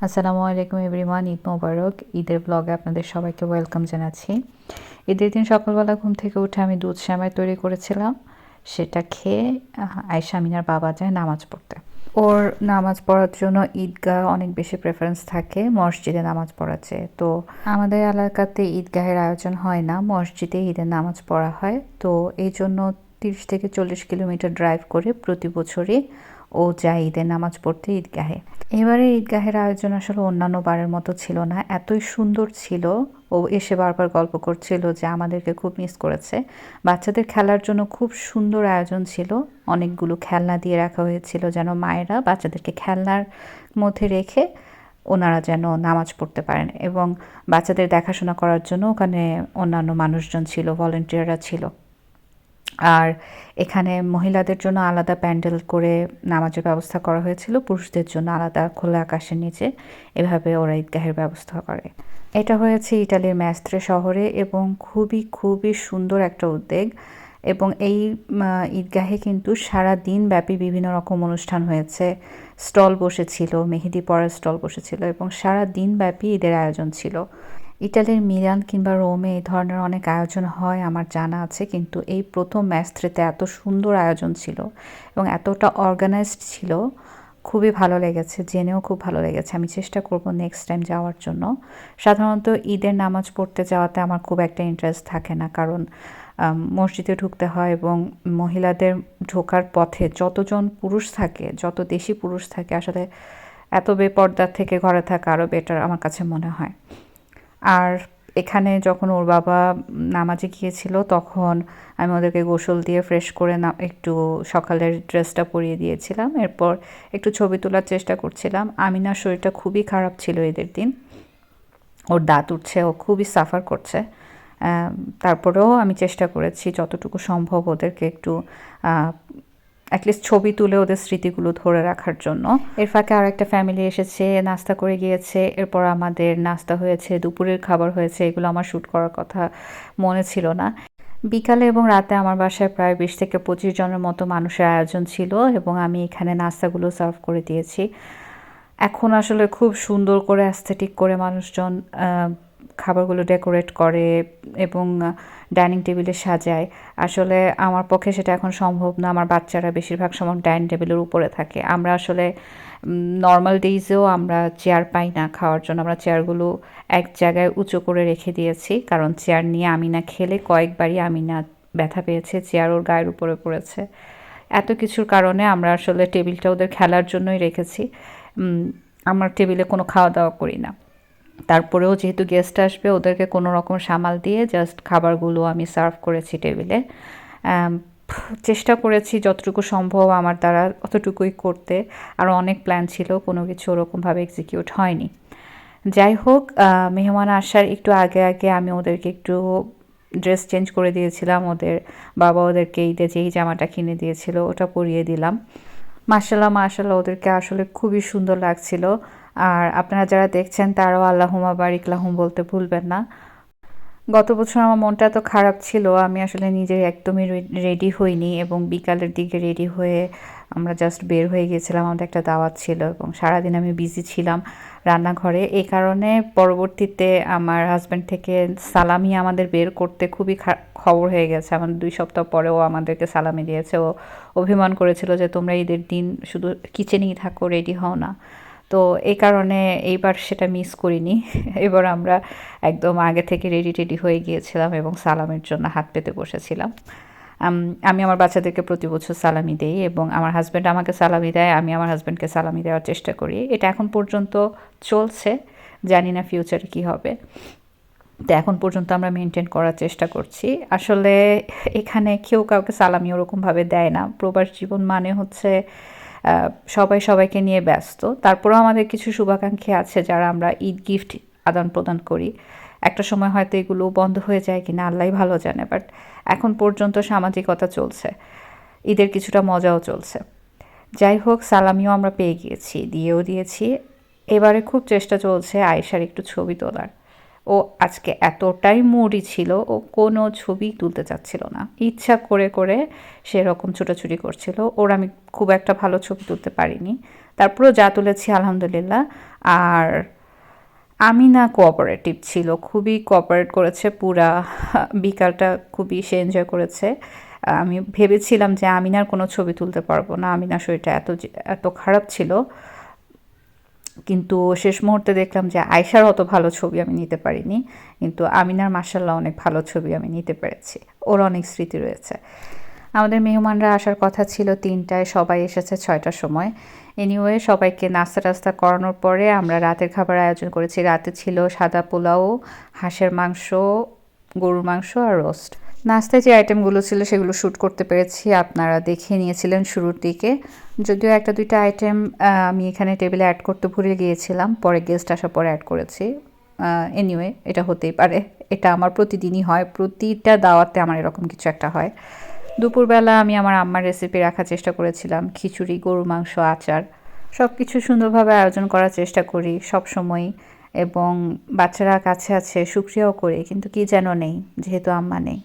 আসসালামু আলাইকুম এভরিওয়ান, ঈদ মোবারক। ঈদের ব্লগে আপনাদের সবাইকে ওয়েলকাম জানাচ্ছি। ঈদের দিন সকালবেলা ঘুম থেকে উঠে আমি দুধ সেমাই তৈরি করেছিলাম। সেটা খেয়ে আয়েশা আমিনার বাবা যায় নামাজ পড়তে। ওর নামাজ পড়ার জন্য ঈদগাহ অনেক বেশি প্রেফারেন্স থাকে মসজিদে নামাজ পড়ার চেয়ে। তো আমাদের এলাকাতে ঈদগাহের আয়োজন হয় না, মসজিদে ঈদের নামাজ পড়া হয়। তো এই জন্য 30 থেকে 40 কিলোমিটার ড্রাইভ করে প্রতি বছরই ও যায় ঈদের নামাজ পড়তে ঈদগাহে। এবারে ঈদগাহের আয়োজন আসলে অন্যান্য বারের মতো ছিল না, এতই সুন্দর ছিল। ও এসে বারবার গল্প করছিল যে আমাদেরকে খুব মিস করেছে। বাচ্চাদের খেলার জন্য খুব সুন্দর আয়োজন ছিল, অনেকগুলো খেলনা দিয়ে রাখা হয়েছিল যেন মায়েরা বাচ্চাদেরকে খেলনার মধ্যে রেখে ওনারা যেন নামাজ পড়তে পারেন, এবং বাচ্চাদের দেখাশোনা করার জন্য ওখানে অন্যান্য মানুষজন ছিল, ভলেন্টিয়াররা ছিল। আর এখানে মহিলাদের জন্য আলাদা প্যান্ডেল করে নামাজের ব্যবস্থা করা হয়েছিল, পুরুষদের জন্য আলাদা খোলা আকাশের নিচে। এভাবে ওরা ঈদগাহের ব্যবস্থা করে। এটা হয়েছে ইটালির ম্যাস্ত্রে শহরে, এবং খুবই খুবই সুন্দর একটা উদ্যোগ। এবং এই ঈদগাহে কিন্তু সারা দিন ব্যাপী বিভিন্ন রকম অনুষ্ঠান হয়েছে, স্টল বসেছিল, মেহেদি পড়ার স্টল বসেছিল, এবং সারা দিন ব্যাপী ঈদের আয়োজন ছিল। ইটালির মিলান কিংবা রোমে এই ধরনের অনেক আয়োজন হয় আমার জানা আছে, কিন্তু এই প্রথম ম্যাস্ত্রেতে এত সুন্দর আয়োজন ছিল এবং এতটা অর্গানাইজড ছিল, খুবই ভালো লেগেছে, জেনেও খুব ভালো লেগেছে। আমি চেষ্টা করব নেক্সট টাইম যাওয়ার জন্য। সাধারণত ঈদের নামাজ পড়তে যাওয়াতে আমার খুব একটা ইন্টারেস্ট থাকে না, কারণ মসজিদে ঢুকতে হয়, এবং মহিলাদের ঢোকার পথে যতজন পুরুষ থাকে, যত দেশি পুরুষ থাকে, আসলে এত বেপর্দার থেকে ঘরে থাকা আরও বেটার আমার কাছে মনে হয়। আর এখানে যখন ওর বাবা নামাজে গিয়েছিল তখন আমি ওদেরকে গোসল দিয়ে ফ্রেশ করে একটু সকালের ড্রেসটা পরিয়ে দিয়েছিলাম। এরপর একটু ছবি তোলার চেষ্টা করছিলাম। আমিনার শরীরটা খুবই খারাপ ছিল ঈদের দিন, ওর দাঁত উঠছে, ও খুবই সাফার করছে। তারপরেও আমি চেষ্টা করেছি যতটুকু সম্ভব ওদেরকে একটু অ্যাটলিস্ট ছবি তুলে ওদের স্মৃতিগুলো ধরে রাখার জন্য। এর ফাঁকে আর একটা ফ্যামিলি এসেছে, নাস্তা করে গিয়েছে। এরপর আমাদের নাস্তা হয়েছে, দুপুরের খাবার হয়েছে, এগুলো আমার শ্যুট করার কথা মনে ছিল না। বিকালে এবং রাতে আমার বাসায় প্রায় 20 থেকে 25 জনের মতো মানুষের আয়োজন ছিল, এবং আমি এখানে নাস্তাগুলো সার্ভ করে দিয়েছি। এখন আসলে খুব সুন্দর করে অ্যাস্থেটিক করে মানুষজন খাবারগুলো ডেকোরেট করে এবং ডাইনিং টেবিলে সাজায়। আসলে আমার পক্ষে সেটা এখন সম্ভব না, আমার বাচ্চারা বেশিরভাগ সময় ডাইনিং টেবিলের উপরে থাকে। আমরা আসলে নর্মাল ডেইজেও আমরা চেয়ার পাই না খাওয়ার জন্য, আমরা চেয়ারগুলো এক জায়গায় উঁচু করে রেখে দিয়েছি, কারণ চেয়ার নিয়ে আমিনা খেলে কয়েকবারই আমিনা ব্যথা পেয়েছে, চেয়ার ওর গায়ের উপরে পড়েছে। এত কিছুর কারণে আমরা আসলে টেবিলটা ওদের খেলার জন্যই রেখেছি। আমার টেবিলে কোনো খাওয়া দাওয়া করি না। তারপরেও যেহেতু গেস্ট আসবে, ওদেরকে কোনো রকম সামাল দিয়ে জাস্ট খাবারগুলো আমি সার্ভ করেছি টেবিলে। চেষ্টা করেছি যতটুকু সম্ভব আমার দ্বারা অতটুকুই করতে। আরও অনেক প্ল্যান ছিল, কোনো কিছু ওরকমভাবে এক্সিকিউট হয়নি। যাই হোক, মেহমান আসার একটু আগে আগে আমি ওদেরকে একটু ড্রেস চেঞ্জ করে দিয়েছিলাম। ওদের বাবা ওদেরকে ঈদে যেই জামাটা কিনে দিয়েছিল ওটা পরিয়ে দিলাম। মাশাআল্লাহ মাশাআল্লাহ, ওদেরকে আসলে খুবই সুন্দর লাগছিল। আর আপনারা যারা দেখছেন তারাও আল্লাহুম্মা বারিক লাহুম বলতে ভুলবেন না। গত বছর আমার মনটা এত খারাপ ছিল, আমি আসলে নিজে একদমই রেডি হইনি, এবং বিকালের দিকে রেডি হয়ে আমরা জাস্ট বের হয়ে গিয়েছিলাম। আমাদের একটা দাওয়াত ছিল এবং সারাদিন আমি বিজি ছিলাম রান্নাঘরে। এই কারণে পরবর্তীতে আমার হাজব্যান্ড থেকে সালামি আমাদের বের করতে খুবই খবর হয়ে গেছে। আমাদের 2 সপ্তাহ পরেও আমাদেরকে সালামি দিয়েছে। ও অভিমান করেছিল যে তোমরা ঈদের দিন শুধু কিচেনেই থাকো, রেডি হও না। তো এই কারণে এইবার সেটা মিস করিনি। এবার আমরা একদম আগে থেকে রেডি টেডি হয়ে গিয়েছিলাম এবং সালামের জন্য হাত পেতে বসেছিলাম। আমি আমার বাচ্চাদেরকে প্রতি বছর সালামি দেই, এবং আমার হাজব্যান্ড আমাকে সালামি দেয়, আমি আমার হাজব্যান্ডকে সালামি দেওয়ার চেষ্টা করি। এটা এখন পর্যন্ত চলছে, জানি না ফিউচারে কী হবে। তো এখন পর্যন্ত আমরা মেনটেন করার চেষ্টা করছি। আসলে এখানে কেউ কাউকে সালামি ওরকমভাবে দেয় না। প্রবাস জীবন মানে হচ্ছে সবাই সবাইকে নিয়ে ব্যস্ত। তারপরেও আমাদের কিছু শুভাকাঙ্ক্ষী আছে যারা আমরা ঈদ গিফট আদান প্রদান করি। একটা সময় হয়তো এগুলো বন্ধ হয়ে যায় কিনা আল্লাহই ভালো জানে, বাট এখন পর্যন্ত সামাজিকতা চলছে, ঈদের কিছুটা মজাও চলছে। যাই হোক, সালামিও আমরা পেয়ে গিয়েছি, দিয়েও দিয়েছি। এবারে খুব চেষ্টা চলছে আয়েশার একটু ছবি তোলার। ও আজকে এতটাই মুডি ছিল, ও কোনো ছবি তুলতে চাচ্ছিল না, ইচ্ছা করে করে সেরকম ছোটাছুটি করছিল। ওর আমি খুব একটা ভালো ছবি তুলতে পারিনি, তারপরেও যা তুলেছি আলহামদুলিল্লাহ। আর আমিনা কোঅপারেটিভ ছিল, খুবই কোঅপারেট করেছে পুরা বিকালটা, খুবই সে এনজয় করেছে। আমি ভেবেছিলাম যে আমিনার কোনো ছবি তুলতে পারবো না, আমিনার শরীরটা এত খারাপ ছিল, কিন্তু শেষ মুহূর্তে দেখলাম যে আয়শার অত ভালো ছবি আমি নিতে পারিনি, কিন্তু আমিনার মাশাআল্লাহ অনেক ভালো ছবি আমি নিতে পেরেছি, ওর অনেক স্মৃতি রয়েছে। আমাদের মেহমানরা আসার কথা ছিল 3টায়, সবাই এসেছে 6টার সময়। এনিওয়ে সবাইকে নাস্তা টাস্তা করানোর পরে আমরা রাতের খাবার আয়োজন করেছি। রাতে ছিল সাদা পোলাও, হাঁসের মাংস, গরুর মাংস আর রোস্ট। নাস্তায় যে আইটেমগুলো ছিল সেগুলো শ্যুট করতে পেরেছি, আপনারা দেখে নিয়েছিলেন শুরুর দিকে। যদিও একটা দুইটা আইটেম আমি এখানে টেবিলে অ্যাড করতে ভুলে গিয়েছিলাম, পরে গেস্ট আসার পরে অ্যাড করেছি। এনিওয়ে এটা হতেই পারে, এটা আমার প্রতিদিনই হয়, প্রতিটা দাওয়াতে আমার এরকম কিছু একটা হয়। দুপুরবেলা আমি আমার আম্মার রেসিপি রাখার চেষ্টা করেছিলাম, খিচুড়ি, গরুর মাংস, আচার, সব কিছু সুন্দরভাবে আয়োজন করার চেষ্টা করি সবসময়ই, এবং বাচ্চারা কাছে আছে শুকরিয়াও করি, কিন্তু কি যেন নেই, যেহেতু আম্মা নেই।